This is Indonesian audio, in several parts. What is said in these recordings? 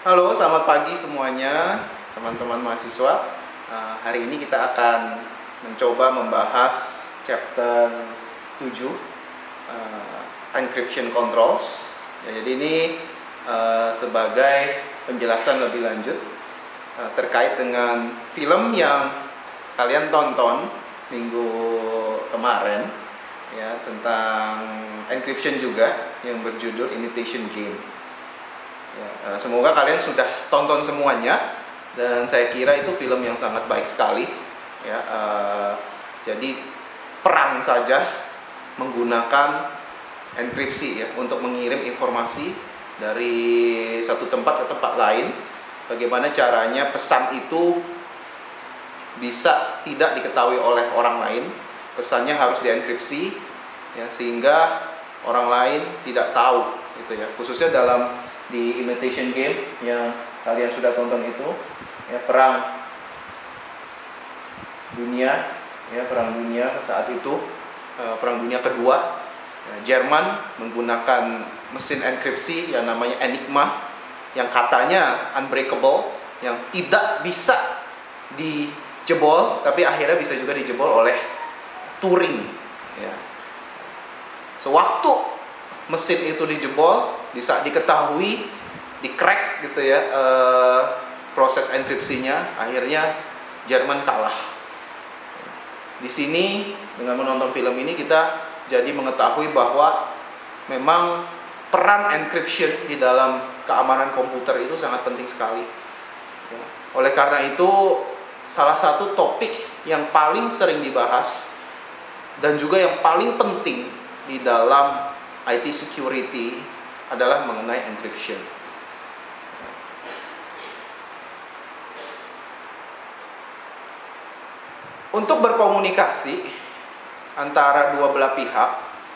Halo, selamat pagi semuanya, teman-teman mahasiswa. Hari ini kita akan mencoba membahas chapter 7, Encryption Controls. Jadi ini sebagai penjelasan lebih lanjut terkait dengan film yang kalian tonton minggu kemarin, ya, tentang encryption juga, yang berjudul Imitation Game. Ya, semoga kalian sudah tonton semuanya, dan saya kira itu film yang sangat baik sekali. Ya, jadi perang saja menggunakan enkripsi, ya, untuk mengirim informasi dari satu tempat ke tempat lain. Bagaimana caranya pesan itu bisa tidak diketahui oleh orang lain. Pesannya harus dienkripsi, ya, sehingga orang lain tidak tahu, gitu ya. Khususnya di Imitation Game yang kalian sudah tonton itu, ya, perang dunia saat itu, perang dunia kedua, ya, Jerman menggunakan mesin enkripsi yang namanya Enigma, yang katanya unbreakable, yang tidak bisa dijebol, tapi akhirnya bisa juga dijebol oleh Turing, ya. Sewaktu mesin itu dijebol, bisa diketahui, di-crack, gitu ya, proses enkripsinya, akhirnya Jerman kalah. Di sini dengan menonton film ini kita jadi mengetahui bahwa memang peran encryption di dalam keamanan komputer itu sangat penting sekali. Oleh karena itu, salah satu topik yang paling sering dibahas dan juga yang paling penting di dalam IT security adalah mengenai encryption. Untuk berkomunikasi antara dua belah pihak,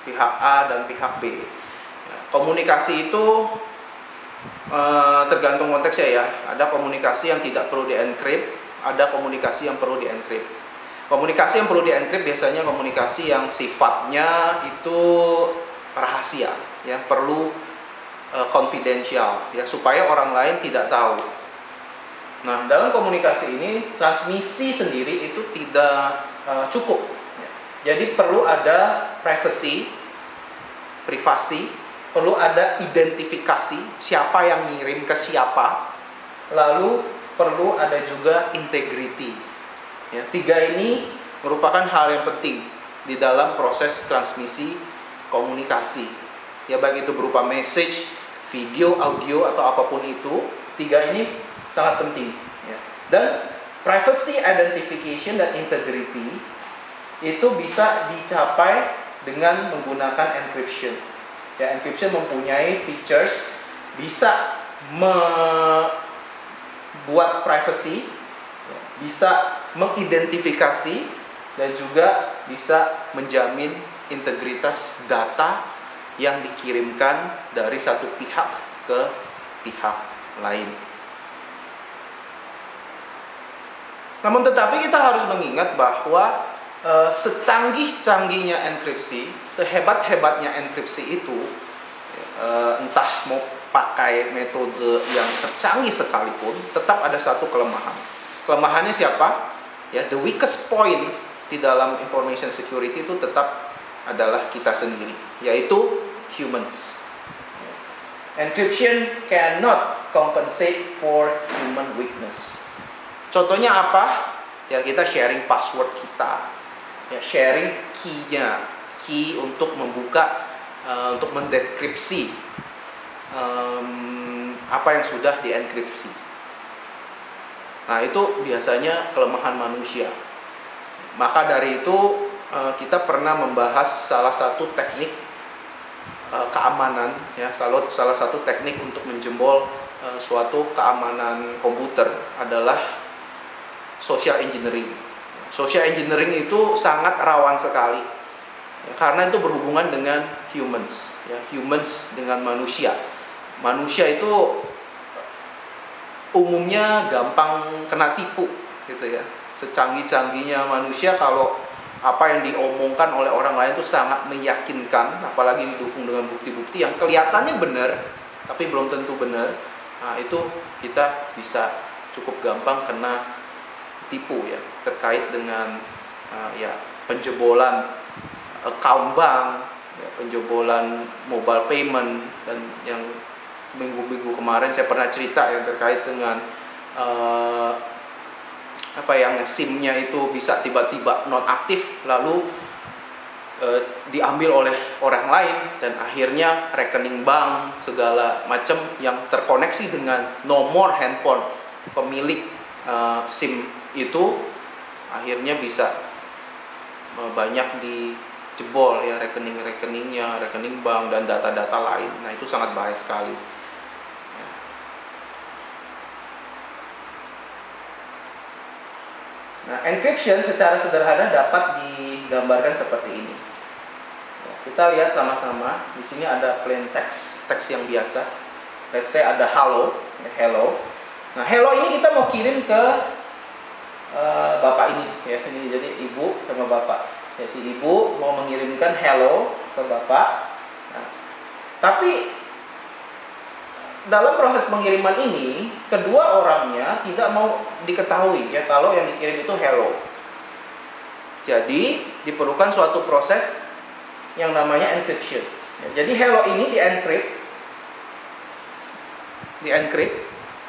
pihak A dan pihak B, komunikasi itu tergantung konteksnya, ya. Ada komunikasi yang tidak perlu di-encrypt, ada komunikasi yang perlu di-encrypt. Komunikasi yang perlu di-encrypt biasanya komunikasi yang sifatnya itu rahasia, ya, perlu confidential, ya, supaya orang lain tidak tahu. Nah, dalam komunikasi ini transmisi sendiri itu tidak cukup, ya. Jadi perlu ada privasi, perlu ada identifikasi siapa yang ngirim ke siapa, lalu perlu ada juga integrity, ya. Tiga ini merupakan hal yang penting di dalam proses transmisi komunikasi, ya, baik itu berupa message, video, audio, atau apapun itu. Tiga ini sangat penting, ya. Dan privacy, identification, dan integrity itu bisa dicapai dengan menggunakan encryption. Ya, encryption mempunyai features bisa membuat privacy, bisa mengidentifikasi, dan juga bisa menjamin integritas data yang dikirimkan dari satu pihak ke pihak lain. Namun tetapi kita harus mengingat bahwa secanggih-canggihnya enkripsi, sehebat-hebatnya enkripsi itu, entah mau pakai metode yang tercanggih sekalipun, tetap ada satu kelemahan. Kelemahannya siapa? Ya, the weakest point di dalam information security itu tetap adalah kita sendiri, yaitu humans. Encryption cannot compensate for human weakness. Contohnya apa? Ya, kita sharing password kita, ya, sharing key untuk membuka, untuk mendekripsi apa yang sudah dienkripsi. Nah, itu biasanya kelemahan manusia. Maka dari itu kita pernah membahas salah satu teknik keamanan, ya, salah satu teknik untuk menjebol suatu keamanan komputer adalah social engineering. Social engineering itu sangat rawan sekali, ya, karena itu berhubungan dengan humans, ya, humans dengan manusia. Manusia itu umumnya gampang kena tipu, gitu ya. Secanggih-canggihnya manusia, kalau apa yang diomongkan oleh orang lain itu sangat meyakinkan, apalagi didukung dengan bukti-bukti yang kelihatannya benar tapi belum tentu benar, Nah, itu kita bisa cukup gampang kena tipu ya, terkait dengan ya penjebolan account bank, ya, penjebolan mobile payment, dan yang minggu-minggu kemarin saya pernah cerita yang terkait dengan yang SIM-nya itu bisa tiba-tiba non aktif lalu diambil oleh orang lain, dan akhirnya rekening bank segala macam yang terkoneksi dengan nomor handphone pemilik SIM itu akhirnya bisa banyak dijebol ya, rekening-rekeningnya, rekening bank dan data-data lain. Nah, itu sangat bahaya sekali. Nah, encryption secara sederhana dapat digambarkan seperti ini. Kita lihat sama-sama. Di sini ada plain text, teks yang biasa. Let's say ada hello. Nah, hello ini kita mau kirim ke bapak ini, ya. Ini jadi ibu sama bapak. Ya, si ibu mau mengirimkan hello ke bapak. Nah, tapi dalam proses pengiriman ini, kedua orangnya tidak mau diketahui ya kalau yang dikirim itu hello. Jadi diperlukan suatu proses yang namanya encryption. Ya, jadi hello ini di-encrypt,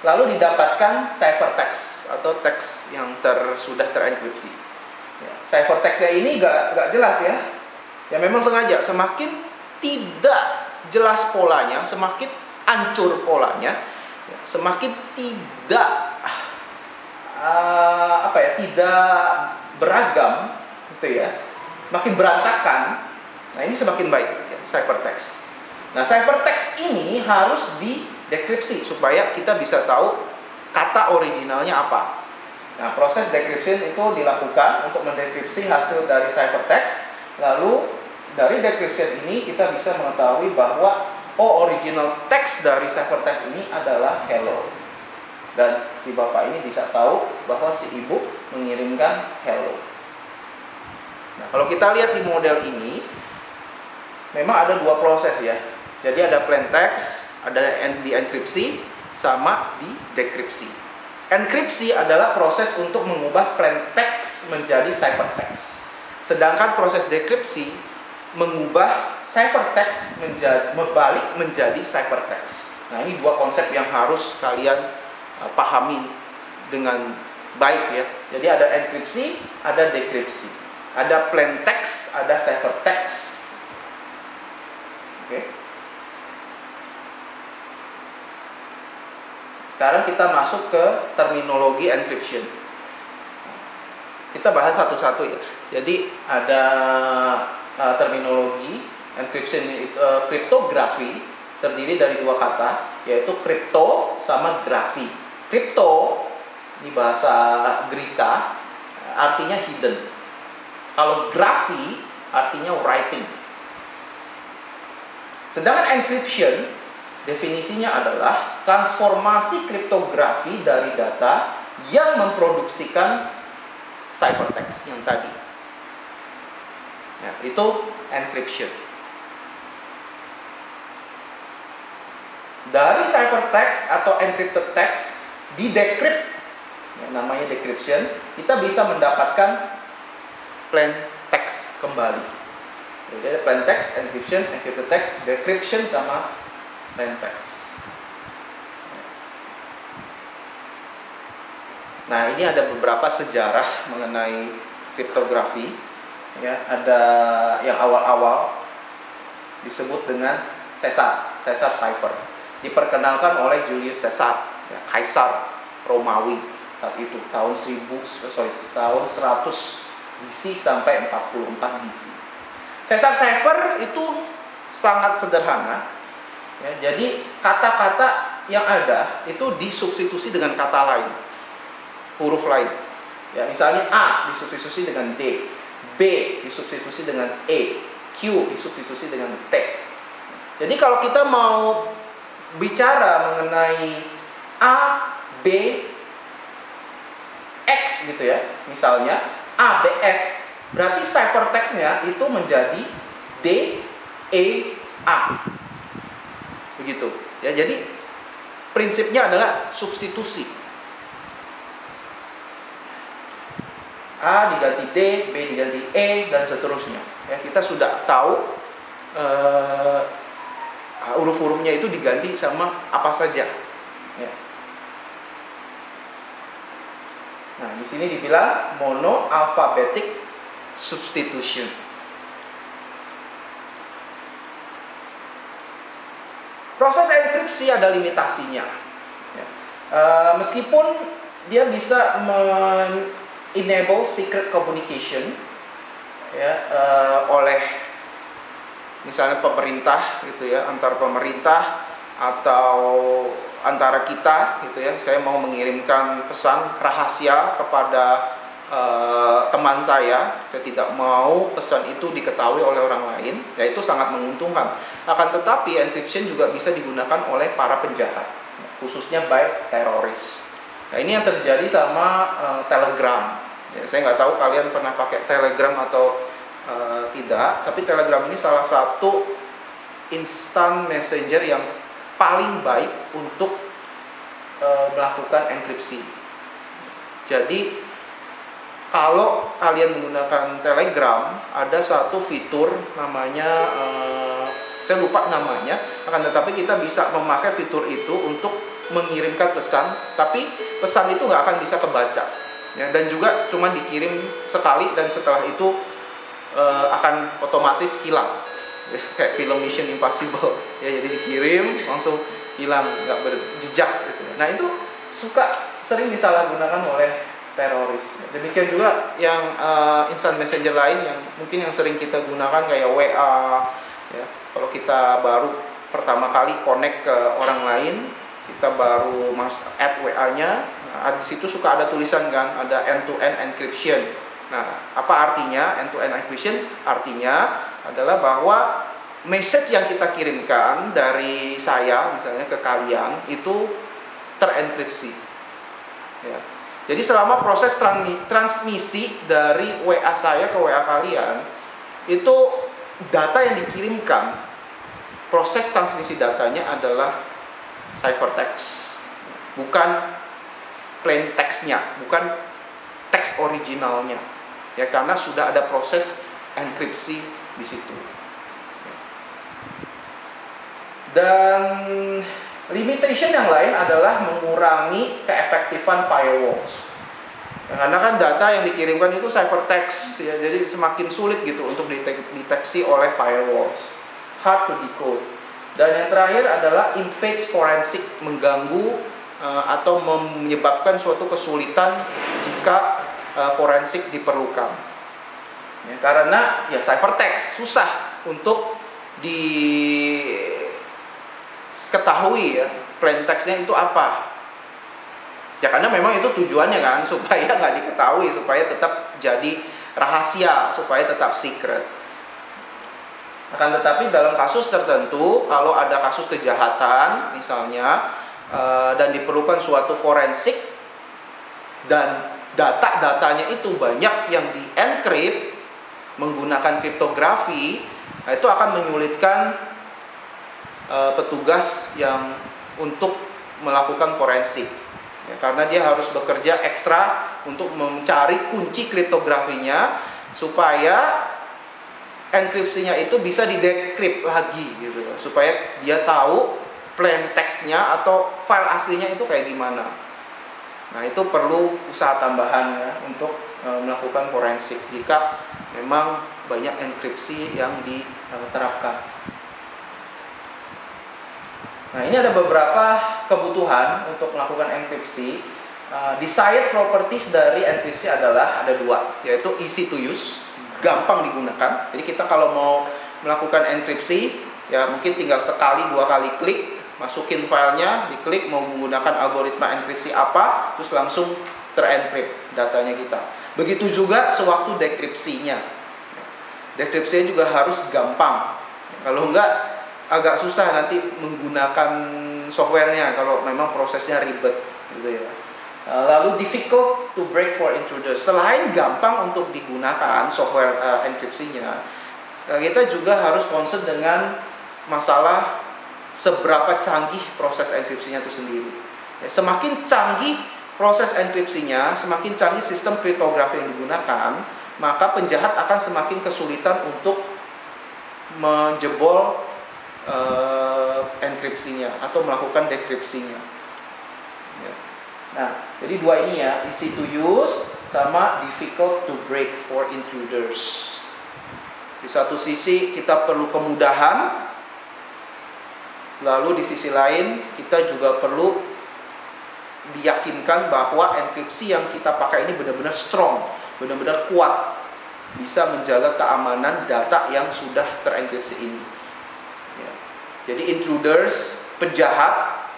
lalu didapatkan ciphertext atau teks yang sudah terenkripsi. Ya, ciphertextnya ini gak jelas ya. Ya memang sengaja, semakin tidak jelas polanya, semakin hancur polanya, ya, semakin tidak tidak beragam, gitu ya, makin berantakan. Nah, ini semakin baik ya, ciphertext. Nah, ciphertext ini harus didekripsi supaya kita bisa tahu kata originalnya apa. Nah, proses decryption itu dilakukan untuk mendekripsi hasil dari ciphertext. Lalu dari decryption ini kita bisa mengetahui bahwa original text dari ciphertext ini adalah hello. Dan si bapak ini bisa tahu bahwa si ibu mengirimkan hello. Nah, kalau kita lihat di model ini, memang ada dua proses ya. Jadi ada plain text, ada di-enkripsi, sama di-dekripsi. Enkripsi adalah proses untuk mengubah plain text menjadi ciphertext. Sedangkan proses dekripsi mengubah ciphertext berbalik menjadi ciphertext. Nah, ini dua konsep yang harus kalian pahami dengan baik ya. Jadi ada enkripsi, ada dekripsi. Ada plain text, ada ciphertext. Oke. Sekarang kita masuk ke terminologi encryption. Kita bahas satu-satu ya. Jadi ada terminologi encryption, kriptografi terdiri dari dua kata, yaitu kripto sama grafi. Kripto ini bahasa Greka artinya hidden. Kalau grafi artinya writing. Sedangkan encryption definisinya adalah transformasi kriptografi dari data yang memproduksikan ciphertext yang tadi. Ya, itu encryption. Dari ciphertext atau encrypted text di-decrypt, yang namanya decryption, kita bisa mendapatkan plain text kembali. Jadi ada plain text, encryption, encrypted text, decryption, sama plain text. Nah, ini ada beberapa sejarah mengenai kriptografi. Ya, ada yang awal-awal disebut dengan Caesar cipher. Diperkenalkan oleh Julius Caesar, ya, Kaisar Romawi saat itu tahun 100 BC sampai 44 BC. Caesar cipher itu sangat sederhana. Ya, jadi kata-kata yang ada itu disubstitusi dengan kata lain, huruf lain. Ya, misalnya A disubstitusi dengan D, B disubstitusi dengan E, Q disubstitusi dengan T. Jadi kalau kita mau bicara mengenai A, B, X gitu ya, misalnya A, B, X, berarti ciphertextnya itu menjadi D, E, A. Begitu ya. Jadi prinsipnya adalah substitusi. A diganti D, B diganti E, dan seterusnya. Ya, kita sudah tahu huruf-hurufnya itu diganti sama apa saja. Ya. Nah, di sini dibilang monoalphabetic substitution. Proses enkripsi ada limitasinya. Ya. Meskipun dia bisa enable secret communication, ya, oleh misalnya pemerintah gitu ya, antar pemerintah atau antara kita gitu ya. Saya mau mengirimkan pesan rahasia kepada teman saya tidak mau pesan itu diketahui oleh orang lain, ya itu sangat menguntungkan. Akan tetapi encryption juga bisa digunakan oleh para penjahat, khususnya by teroris. Nah, ini yang terjadi sama Telegram. Ya, saya nggak tahu kalian pernah pakai Telegram atau tidak, tapi Telegram ini salah satu instant messenger yang paling baik untuk melakukan enkripsi. Jadi kalau kalian menggunakan Telegram, ada satu fitur namanya saya lupa namanya, akan tetapi kita bisa memakai fitur itu untuk mengirimkan pesan, tapi pesan itu nggak akan bisa kebaca, ya, dan juga cuma dikirim sekali dan setelah itu akan otomatis hilang, ya, kayak film Mission Impossible, ya, jadi dikirim langsung hilang, nggak berjejak gitu. Nah, itu sering disalahgunakan oleh teroris. Demikian juga yang instant messenger lain yang mungkin yang sering kita gunakan kayak WA, ya. Kalau kita baru pertama kali connect ke orang lain, kita baru add WA-nya, nah, di situ suka ada tulisan kan, ada end-to-end encryption. Nah, apa artinya end-to-end encryption? Artinya adalah bahwa message yang kita kirimkan dari saya misalnya ke kalian itu terenkripsi. Ya. Jadi selama proses transmisi dari WA saya ke WA kalian, itu data yang dikirimkan, proses transmisi datanya adalah ciphertext, bukan plain text-nya, bukan teks originalnya, ya, karena sudah ada proses enkripsi di situ. Dan limitation yang lain adalah mengurangi keefektifan firewalls. Karena kan data yang dikirimkan itu ciphertext, ya, jadi semakin sulit gitu untuk dideteksi oleh firewalls, hard to decode. Dan yang terakhir adalah image forensic, mengganggu atau menyebabkan suatu kesulitan jika forensik diperlukan. Ya, karena ya ciphertext susah untuk diketahui, ya, plain text-nya itu apa. Ya karena memang itu tujuannya kan, supaya nggak diketahui, supaya tetap jadi rahasia, supaya tetap secret. Akan tetapi dalam kasus tertentu, kalau ada kasus kejahatan misalnya, dan diperlukan suatu forensik, dan data-datanya itu banyak yang di-encrypt menggunakan kriptografi, nah itu akan menyulitkan petugas yang untuk melakukan forensik. Ya, karena dia harus bekerja ekstra untuk mencari kunci kriptografinya supaya enkripsinya itu bisa didekrypt lagi gitu, supaya dia tahu plain text-nya atau file aslinya itu kayak gimana. Nah, itu perlu usaha tambahan, ya, untuk melakukan forensik jika memang banyak enkripsi yang diterapkan. Nah, ini ada beberapa kebutuhan untuk melakukan enkripsi. Desired properties dari enkripsi adalah ada dua, yaitu easy to use, gampang digunakan. Jadi kita kalau mau melakukan enkripsi, ya mungkin tinggal sekali dua kali klik, masukin filenya, diklik mau menggunakan algoritma enkripsi apa, terus langsung terencrypt datanya kita. Begitu juga sewaktu dekripsinya. Dekripsinya juga harus gampang. Kalau enggak agak susah nanti menggunakan softwarenya kalau memang prosesnya ribet gitu ya. Lalu difficult to break for intruders. Selain gampang untuk digunakan software enkripsinya, kita juga harus concern dengan masalah seberapa canggih proses enkripsinya itu sendiri. Ya, semakin canggih proses enkripsinya, semakin canggih sistem kriptografi yang digunakan, maka penjahat akan semakin kesulitan untuk menjebol enkripsinya atau melakukan dekripsinya. Ya. Nah, jadi dua ini ya, easy to use sama difficult to break for intruders. Di satu sisi kita perlu kemudahan, lalu di sisi lain kita juga perlu diyakinkan bahwa enkripsi yang kita pakai ini benar-benar strong, benar-benar kuat, bisa menjaga keamanan data yang sudah terenkripsi ini. Ya. Jadi intruders, penjahat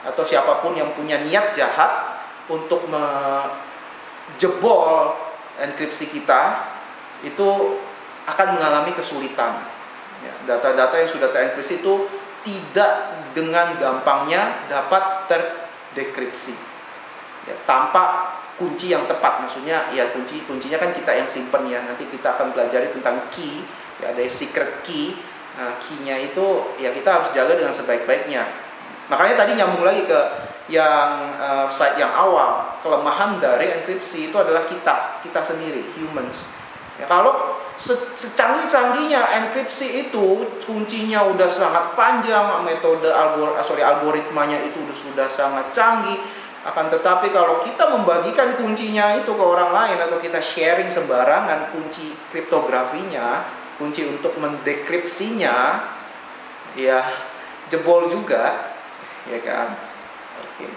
atau siapapun yang punya niat jahat untuk menjebol enkripsi kita itu akan mengalami kesulitan. Ya, data-data yang sudah terenkripsi itu tidak dengan gampangnya dapat terdekripsi. Ya, tanpa kunci yang tepat, maksudnya ya kuncinya kan kita yang simpen ya. Nanti kita akan pelajari tentang key, ya, ada secret key. Nah, key-nya itu ya kita harus jaga dengan sebaik-baiknya. Makanya tadi nyambung lagi ke yang slide yang awal, kelemahan dari enkripsi itu adalah kita sendiri, humans. Ya, kalau secanggih-canggihnya enkripsi itu, kuncinya udah sangat panjang, metode algoritmanya itu sudah sangat canggih. Akan tetapi kalau kita membagikan kuncinya itu ke orang lain atau kita sharing sembarangan kunci kriptografinya, kunci untuk mendekripsinya, ya jebol juga, ya kan? Oke.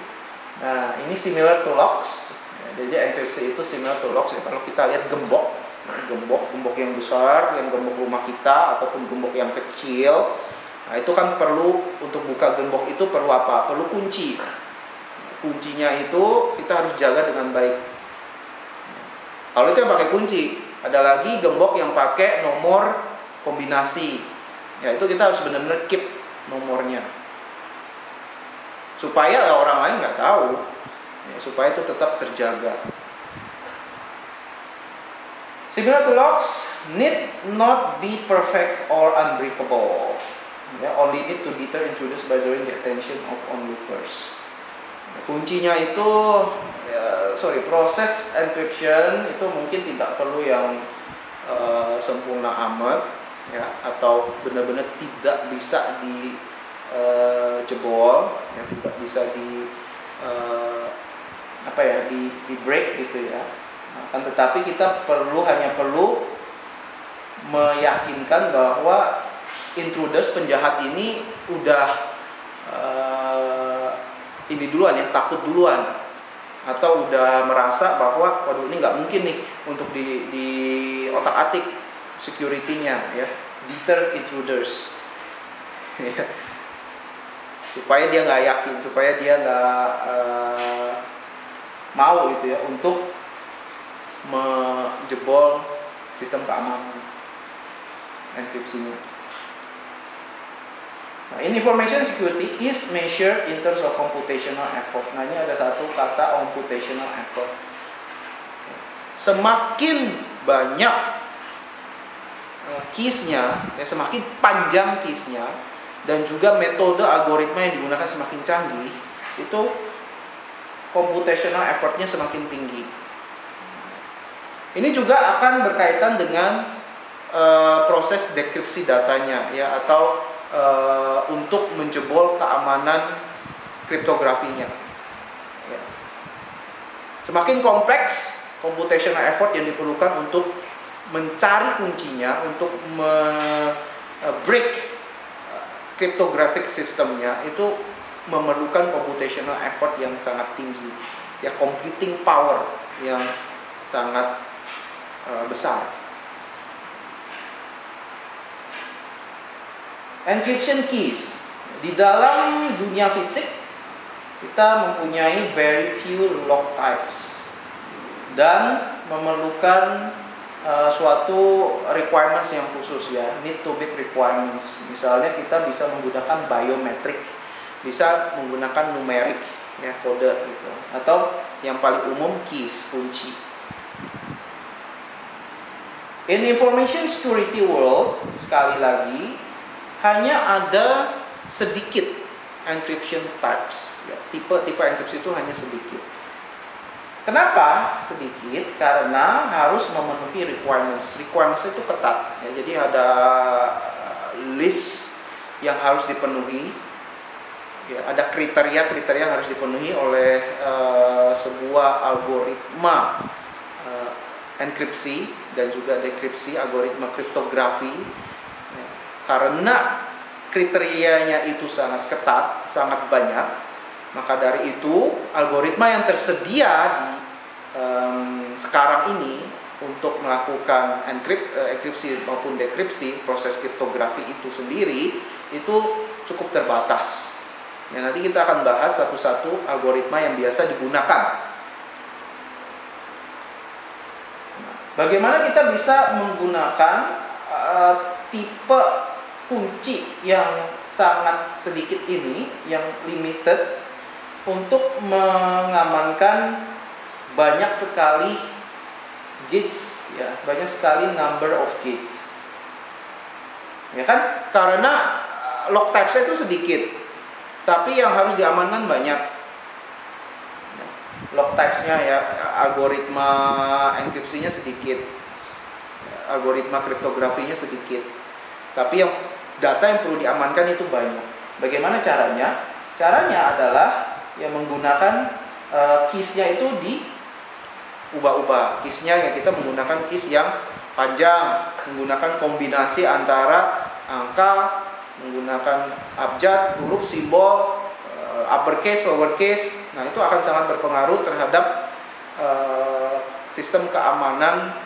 Nah, ini similar to locks. Ya, jadi enkripsi itu similar to locks. Ya, kalau kita lihat gembok yang besar, yang gembok rumah kita ataupun gembok yang kecil, nah itu kan perlu, untuk buka gembok itu perlu apa? Perlu kunci. Kuncinya itu kita harus jaga dengan baik. Kalau itu yang pakai kunci, ada lagi gembok yang pakai nomor kombinasi. Ya, itu kita harus benar-benar keep nomornya, supaya orang lain nggak tahu, ya, supaya itu tetap terjaga. Similar to locks, need not be perfect or unbreakable. Ya, only need to deter intruders by drawing the attention of onlookers. Kuncinya itu, proses encryption itu mungkin tidak perlu yang sempurna amat, ya, atau benar-benar tidak bisa dijebol, ya, tidak bisa di break gitu ya. Akan tetapi kita hanya perlu meyakinkan bahwa intruders, penjahat ini udah ini duluan ya, takut duluan, atau udah merasa bahwa waduh ini nggak mungkin nih untuk di otak-atik security-nya, ya, deter intruders. Supaya dia nggak yakin, supaya dia nggak mau gitu ya untuk menjebol sistem keamanan enkripsinya. Nah, information security is measured in terms of computational effort. Nah, ini ada satu kata, computational effort. Semakin banyak keys-nya, ya, semakin panjang keys-nya, dan juga metode algoritma yang digunakan semakin canggih, itu computational effort-nya semakin tinggi. Ini juga akan berkaitan dengan proses dekripsi datanya, ya, atau untuk menjebol keamanan kriptografinya. Ya. Semakin kompleks computational effort yang diperlukan untuk mencari kuncinya, untuk break cryptographic sistemnya, itu memerlukan computational effort yang sangat tinggi, ya, computing power yang sangat besar. Encryption keys. Di dalam dunia fisik kita mempunyai very few lock types dan memerlukan suatu requirements yang khusus, ya, need to bit requirements. Misalnya kita bisa menggunakan biometric, bisa menggunakan numerik, ya, kode gitu, atau yang paling umum keys, kunci. In information security world, sekali lagi, hanya ada sedikit encryption types. Ya, tipe enkripsi itu hanya sedikit. Kenapa sedikit? Karena harus memenuhi requirements. Requirements itu ketat. Ya, jadi ada list yang harus dipenuhi. Ya, ada kriteria yang harus dipenuhi oleh sebuah algoritma enkripsi dan juga dekripsi, algoritma kriptografi. Ya, karena kriterianya itu sangat ketat, sangat banyak. Maka dari itu, algoritma yang tersedia di sekarang ini untuk melakukan enkripsi maupun dekripsi, proses kriptografi itu sendiri, itu cukup terbatas. Ya, nanti kita akan bahas satu-satu algoritma yang biasa digunakan. Bagaimana kita bisa menggunakan tipe kunci yang sangat sedikit ini, yang limited, untuk mengamankan banyak sekali gates, ya, banyak sekali number of gates. Ya kan? Karena log types itu sedikit, tapi yang harus diamankan banyak. Log types-nya ya, algoritma enkripsinya sedikit, algoritma kriptografinya sedikit, tapi yang data yang perlu diamankan itu banyak. Bagaimana caranya? Caranya adalah yang menggunakan keys-nya itu diubah-ubah. Keys-nya ya, kita menggunakan keys yang panjang, menggunakan kombinasi antara angka, menggunakan abjad, huruf, simbol, uppercase, lowercase. Nah, itu akan sangat berpengaruh terhadap sistem keamanan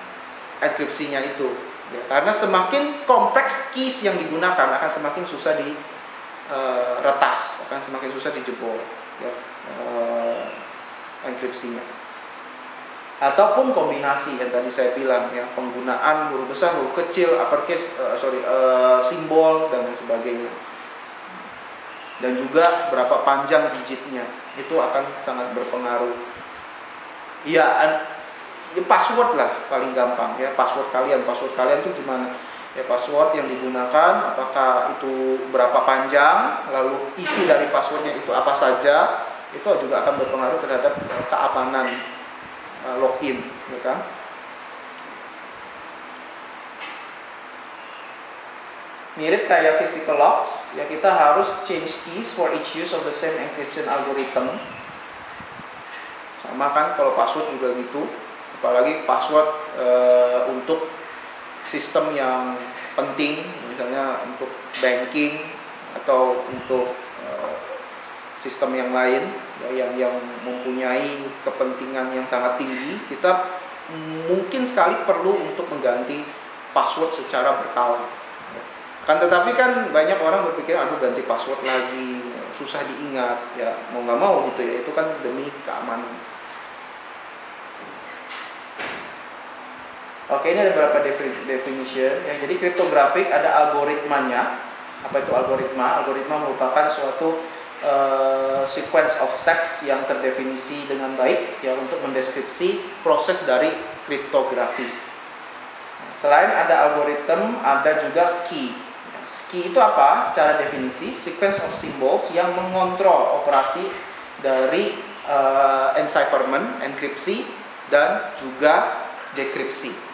enkripsinya itu. Ya, karena semakin kompleks keys yang digunakan akan semakin susah diretas, akan semakin susah dijebol, ya, enkripsinya. Ataupun kombinasi yang tadi saya bilang, ya, penggunaan huruf besar, huruf kecil, uppercase, simbol dan lain sebagainya. Dan juga berapa panjang digitnya, itu akan sangat berpengaruh. Ya, password lah paling gampang, ya, password kalian itu gimana? Ya, password yang digunakan apakah itu berapa panjang, lalu isi dari passwordnya itu apa saja, itu juga akan berpengaruh terhadap keamanan login, ya kan? Mirip kayak physical locks, ya, kita harus change keys for each use of the same encryption algorithm. Sama kan kalau password juga gitu, apalagi password untuk sistem yang penting, misalnya untuk banking atau untuk sistem yang lain, ya, yang mempunyai kepentingan yang sangat tinggi, kita mungkin sekali perlu untuk mengganti password secara berkala. Kan tetapi kan banyak orang berpikir, aduh ganti password lagi, susah diingat, ya mau nggak mau gitu ya, itu kan demi keamanan. Oke, ini ada beberapa definition. Ya, jadi kriptografik ada algoritmanya. Apa itu algoritma? Algoritma merupakan suatu sequence of steps yang terdefinisi dengan baik, ya, untuk mendeskripsi proses dari kriptografi. Selain ada algoritma, ada juga key. Key itu apa? Secara definisi, sequence of symbols yang mengontrol operasi dari encipherment, enkripsi, dan juga dekripsi.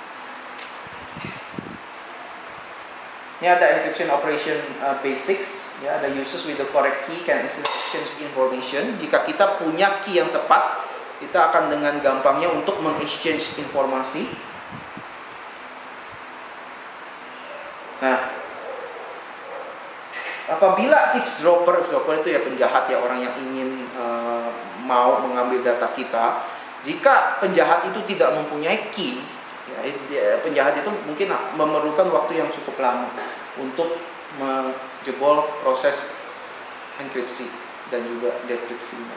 Ini ada encryption operation basics, ya, ada uses with the correct key can exchange information. Jika kita punya key yang tepat, kita akan dengan gampangnya untuk meng-exchange informasi. Nah, apabila eavesdropper itu ya penjahat, ya, orang yang ingin mau mengambil data kita, jika penjahat itu tidak mempunyai key, ya, penjahat itu mungkin memerlukan waktu yang cukup lama untuk menjebol proses enkripsi dan juga dekripsinya.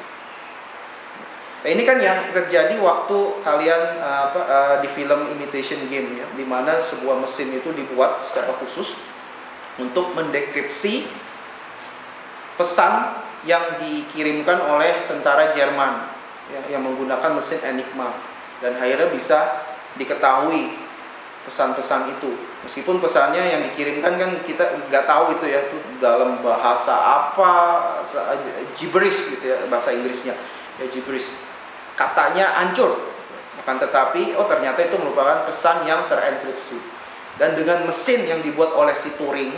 Nah, ini kan yang terjadi waktu kalian di film Imitation Game, ya, di mana sebuah mesin itu dibuat secara khusus untuk mendekripsi pesan yang dikirimkan oleh tentara Jerman, ya, yang menggunakan mesin Enigma, dan akhirnya bisa diketahui pesan-pesan itu. Meskipun pesannya yang dikirimkan kan kita nggak tahu itu ya, itu dalam bahasa apa, gibberish gitu ya bahasa Inggrisnya, ya gibberish. Katanya hancur, akan tetapi ternyata itu merupakan pesan yang terenkripsi. Dan dengan mesin yang dibuat oleh si Turing,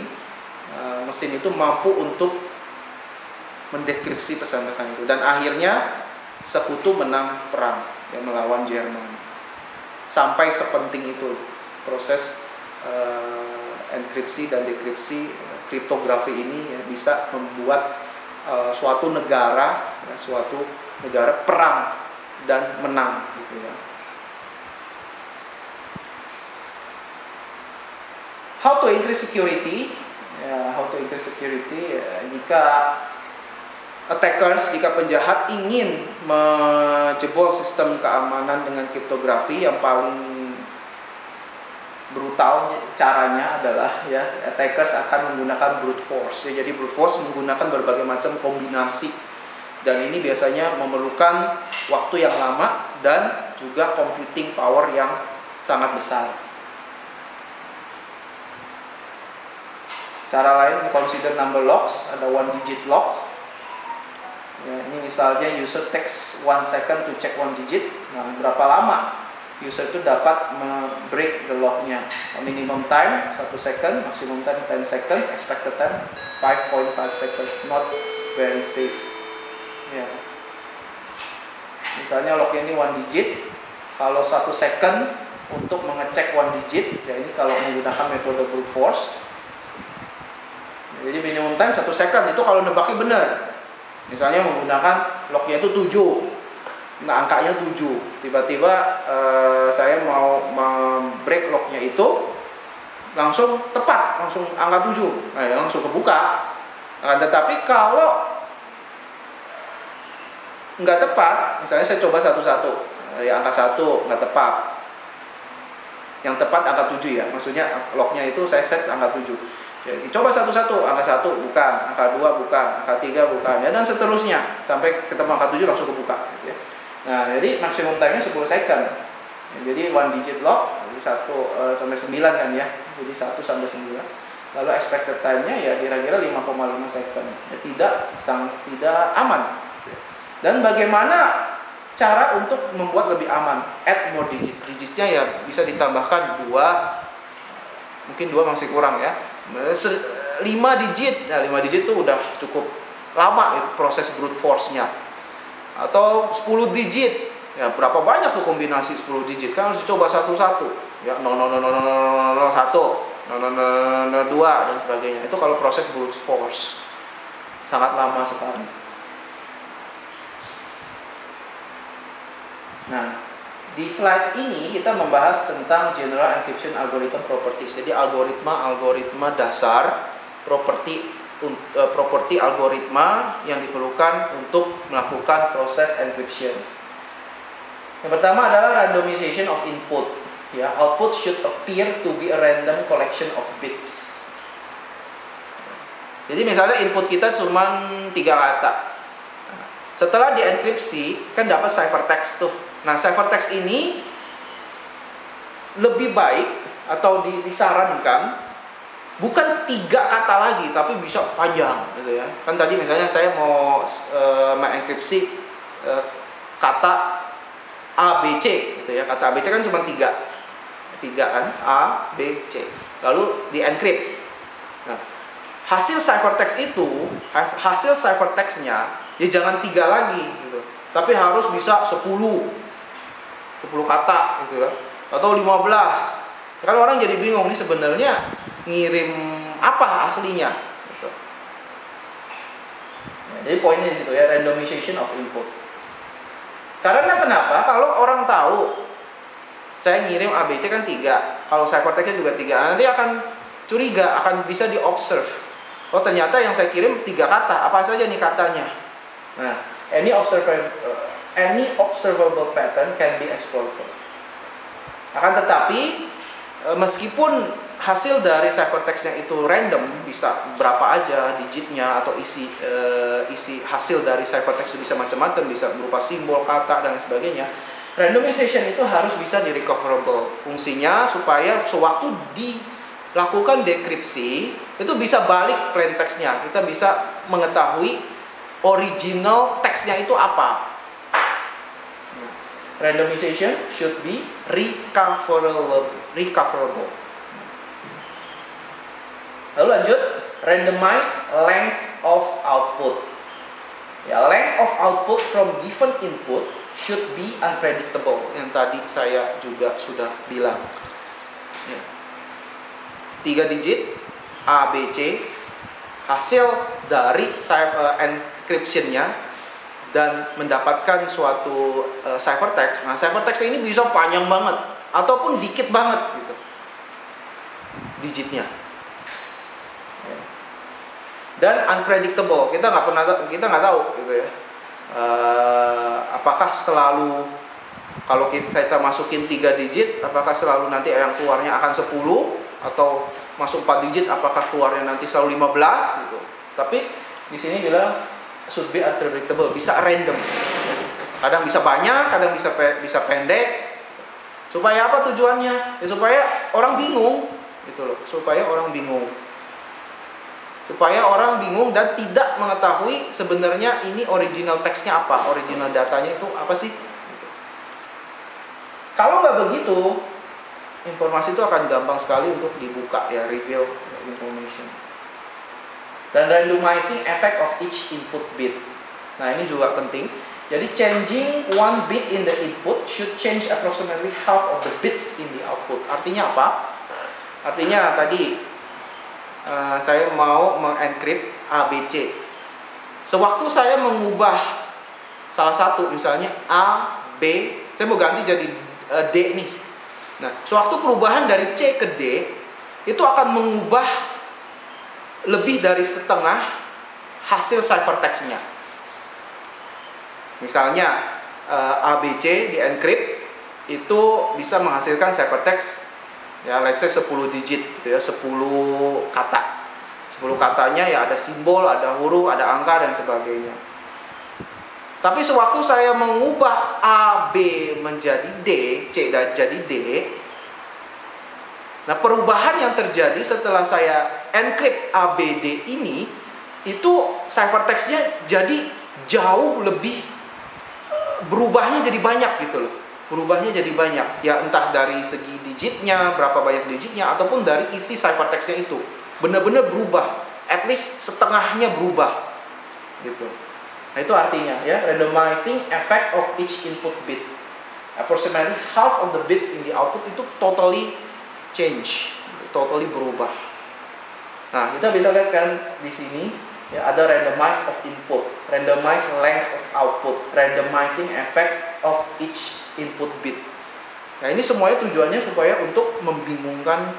mesin itu mampu untuk mendekripsi pesan-pesan itu. Dan akhirnya sekutu menang perang yang melawan Jerman. Sampai sepenting itu proses enkripsi dan dekripsi kriptografi ini ya, bisa membuat suatu negara perang dan menang gitu ya. How to increase security? Jika attackers, jika penjahat ingin menjebol sistem keamanan dengan kriptografi, yang paling brutal caranya adalah ya attackers akan menggunakan brute force. Ya, jadi brute force menggunakan berbagai macam kombinasi, dan ini biasanya memerlukan waktu yang lama dan juga computing power yang sangat besar. Cara lain consider number locks, ada one digit lock. Ya, ini misalnya user takes 1 second to check 1 digit. Nah, berapa lama user itu dapat break the locknya? Minimum time 1 second, maximum time 10 seconds, expected time 5.5 seconds. Not very safe. Ya. Misalnya locknya ini 1 digit, kalau 1 second untuk mengecek 1 digit, ya ini kalau menggunakan metode brute force. Jadi minimum time 1 second itu kalau nebaknya benar. Misalnya menggunakan locknya itu 7, nah angkanya 7. Tiba-tiba saya mau break locknya itu langsung tepat, langsung angka 7, nah ya langsung kebuka. Nah, tetapi kalau nggak tepat, misalnya saya coba satu-satu, dari angka 1 nggak tepat, yang tepat angka 7 ya, maksudnya locknya itu saya set angka 7. Ya, coba satu-satu, angka 1 bukan, angka 2 bukan, angka 3 bukan, ya, dan seterusnya sampai ketemu angka 7 langsung kebuka ya. Nah, jadi maksimum time-nya 10 second ya, jadi 1 digit lock, jadi 1 sampai 9 kan ya, jadi 1 sampai 9. Lalu expected time-nya ya kira-kira 5,5 second ya, tidak aman. Dan bagaimana cara untuk membuat lebih aman? Add more digits. Digitsnya ya bisa ditambahkan 2, mungkin 2 masih kurang ya, 5 digit. Nah, 5 digit itu udah cukup lama itu proses brute force-nya. Atau 10 digit. Ya, berapa banyak tuh kombinasi 10 digit? Kan harus dicoba satu-satu. Ya, 00001, 00002 dan sebagainya. Itu kalau proses brute force. Sangat lama sekali. Nah, di slide ini kita membahas tentang General Encryption Algorithm Properties. Jadi algoritma dasar properti algoritma yang diperlukan untuk melakukan proses encryption. Yang pertama adalah randomization of input. Ya, output should appear to be a random collection of bits. Jadi misalnya input kita cuma 3 kata. Setelah dienkripsi kan dapat ciphertext tuh. Nah, ciphertext ini lebih baik atau disarankan bukan 3 kata lagi, tapi bisa panjang gitu ya. Kan tadi misalnya saya mau mengenkripsi kata ABC gitu ya. Kata ABC kan cuma 3 kan, A, B, C. Lalu dienkrip. Nah, hasil ciphertextnya ya jangan 3 lagi gitu. Tapi harus bisa 10 kata gitu ya, atau 15. Kalau orang jadi bingung nih sebenarnya ngirim apa aslinya gitu. Ya, jadi poinnya di situ ya, randomization of input. Karena kenapa? Kalau orang tahu saya ngirim ABC kan 3, kalau ciphertextnya juga 3, nanti akan curiga, akan bisa diobserve. Oh, ternyata yang saya kirim 3 kata, apa saja nih katanya. Nah, any observable pattern can be exploited. Akan tetapi meskipun hasil dari ciphertextnya itu random, bisa berapa aja digitnya atau isi hasil dari ciphertext bisa macam-macam, bisa berupa simbol, kata dan sebagainya. Randomization itu harus bisa di recoverable. Fungsinya supaya sewaktu dilakukan dekripsi itu bisa balik plain text-nya. Kita bisa mengetahui original text-nya itu apa. Randomization should be recoverable. Lalu lanjut, randomize length of output. Ya, length of output from given input should be unpredictable. Yang tadi saya juga sudah bilang. Ya. 3 digit A, B, C, hasil dari encryption-nya dan mendapatkan suatu ciphertext. Nah, ciphertext ini bisa panjang banget ataupun dikit banget gitu digitnya. Dan unpredictable, kita nggak tahu gitu ya. Apakah selalu kalau kita masukin 3 digit, apakah selalu nanti yang keluarnya akan 10, atau masuk 4 digit apakah keluarnya nanti selalu 15 gitu. Tapi di sini bilang should be unpredictable, bisa random. Kadang bisa banyak, kadang bisa pendek. Supaya apa tujuannya? Ya, supaya orang bingung gitu loh, supaya orang bingung dan tidak mengetahui sebenarnya ini original teksnya apa, original datanya itu apa sih. Kalau nggak begitu, informasi itu akan gampang sekali untuk dibuka ya, reveal information. Dan randomizing effect of each input bit. Nah, ini juga penting. Jadi changing one bit in the input should change approximately half of the bits in the output. Artinya apa? Artinya tadi saya mau mengencrypt ABC. Sewaktu saya mengubah salah satu, misalnya A, B, saya mau ganti jadi D nih. Nah, sewaktu perubahan dari C ke D, itu akan mengubah lebih dari setengah hasil ciphertext-nya. Misalnya ABC di encrypt itu bisa menghasilkan ciphertext ya, let's say 10 digit gitu ya, 10 kata. 10 katanya ya ada simbol, ada huruf, ada angka dan sebagainya. Tapi sewaktu saya mengubah A, B menjadi D, C jadi D, nah perubahan yang terjadi setelah saya encrypt A, B, D ini, itu ciphertext-nya jadi jauh lebih, berubahnya jadi banyak gitu loh. Berubahnya jadi banyak, ya entah dari segi digitnya, berapa banyak digitnya, ataupun dari isi ciphertext-nya itu. Benar-benar berubah, at least setengahnya berubah gitu. Nah, itu artinya ya, randomizing effect of each input bit. Approximately half of the bits in the output itu totally change, totally berubah. Nah, kita bisa lihat kan di sini ya, ada randomize of input, randomize length of output, randomizing effect of each input bit. Nah, ini semuanya tujuannya supaya untuk membingungkan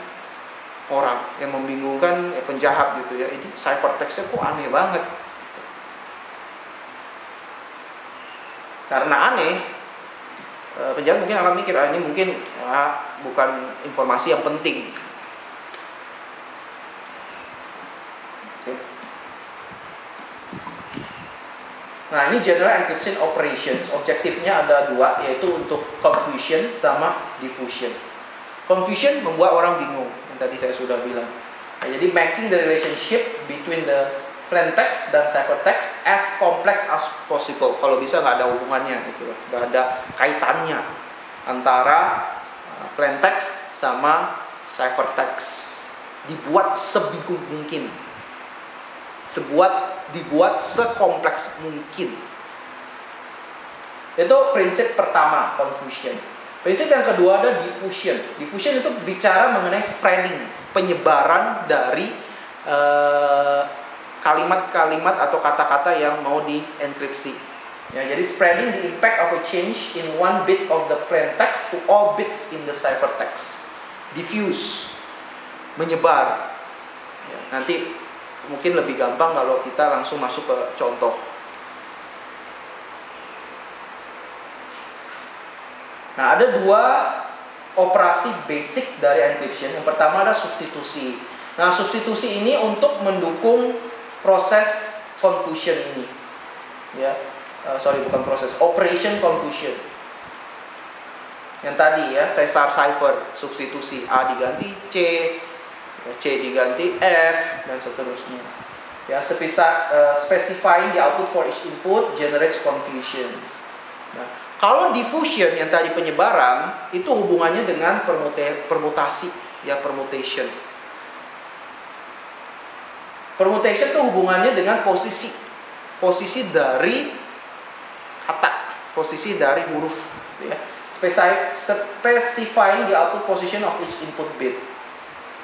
orang, yang membingungkan penjahat gitu ya. Ini ciphertext-nya kok aneh banget. Karena aneh, penjahat mungkin akan mikir, ini mungkin bukan informasi yang penting. Nah, ini general encryption operations. Objektifnya ada 2, yaitu untuk confusion sama diffusion. Confusion membuat orang bingung, yang tadi saya sudah bilang. Nah, jadi making the relationship between the plain text dan ciphertext as complex as possible. Kalau bisa nggak ada hubungannya gitu, nggak ada kaitannya antara plain text sama ciphertext. Dibuat sebingung mungkin, dibuat sekompleks mungkin. Itu prinsip pertama, confusion. Prinsip yang kedua ada diffusion. Diffusion itu bicara mengenai spreading, penyebaran dari kalimat-kalimat atau kata-kata yang mau dienkripsi. Ya, jadi spreading the impact of a change in one bit of the plain text to all bits in the ciphertext. Diffuse, menyebar. Ya, nanti mungkin lebih gampang kalau kita langsung masuk ke contoh. Nah, ada 2 operasi basic dari encryption. Yang pertama ada substitusi. Nah, substitusi ini untuk mendukung proses confusion ini. Ya, bukan proses, operation confusion. Yang tadi ya, Caesar cipher, substitusi A diganti C, C diganti F, dan seterusnya. Ya, specifying the output for each input generates confusion. Nah, kalau diffusion yang tadi penyebaran, itu hubungannya dengan permutasi, ya, permutation. Permutation itu hubungannya dengan posisi dari kata, posisi dari huruf, ya. Specifying the output position of each input bit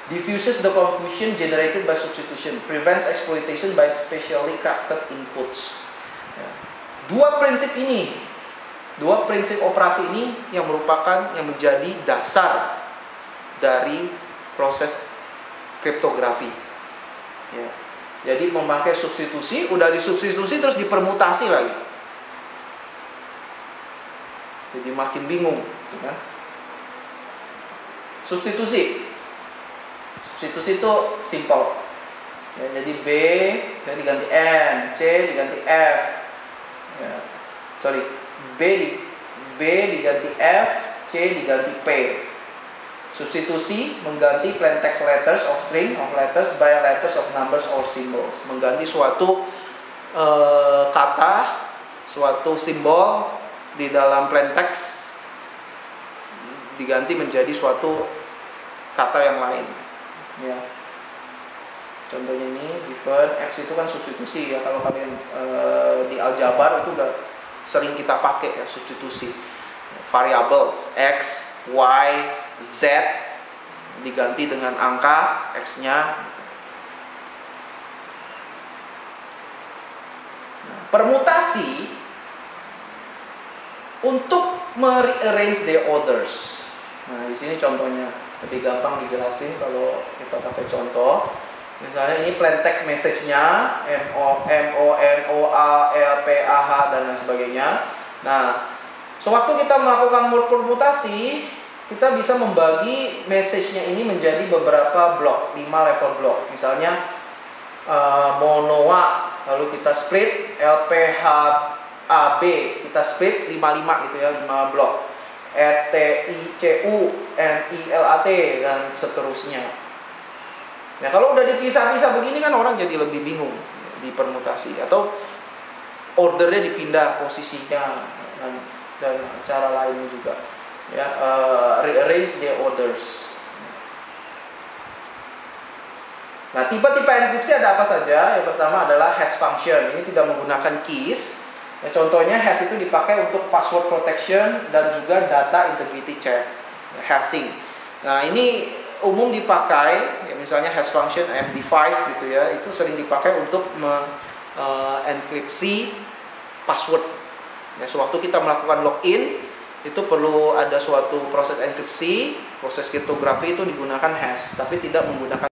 diffuses the confusion generated by substitution, prevents exploitation by specially crafted inputs. Ya. Dua prinsip operasi ini yang menjadi dasar dari proses kriptografi. Ya. Jadi memakai substitusi, udah disubstitusi terus dipermutasi lagi. Jadi makin bingung, ya. Substitusi itu simple. Ya, jadi B diganti N, C diganti F. Ya. B diganti F, C diganti P. Substitusi mengganti plain text letters of string of letters by letters of numbers or symbols. Mengganti suatu kata, suatu simbol di dalam plain text diganti menjadi suatu kata yang lain. Ya. Contohnya ini given X itu kan substitusi, ya. Kalau kalian di aljabar itu udah sering kita pakai, ya, substitusi. Variabel X, Y, Z diganti dengan angka X-nya. Nah, permutasi untuk merearrange the orders. Nah, di sini contohnya lebih gampang dijelasin kalau kita pakai contoh. Misalnya ini plain text message-nya M O N O A L P A H dan lain sebagainya. Nah, sewaktu kita melakukan permutasi, kita bisa membagi message-nya ini menjadi beberapa blok, 5 level blok. Misalnya monoa, lalu kita split LPH AB, kita split 55 gitu ya, 5 blok. ETICU, NILAT dan seterusnya. Nah, kalau udah dipisah-pisah begini kan orang jadi lebih bingung di permutasi, atau ordernya dipindah posisinya dan cara lainnya juga. Ya, rearrange the orders. Nah, tipe-tipe enkripsi ada apa saja? Yang pertama adalah hash function. Ini tidak menggunakan keys. Ya, contohnya hash itu dipakai untuk password protection dan juga data integrity check, hashing. Nah, ini umum dipakai, ya, misalnya hash function MD5 gitu ya, itu sering dipakai untuk enkripsi password. Ya, sewaktu kita melakukan login, itu perlu ada suatu proses enkripsi, proses kriptografi itu digunakan hash, tapi tidak menggunakan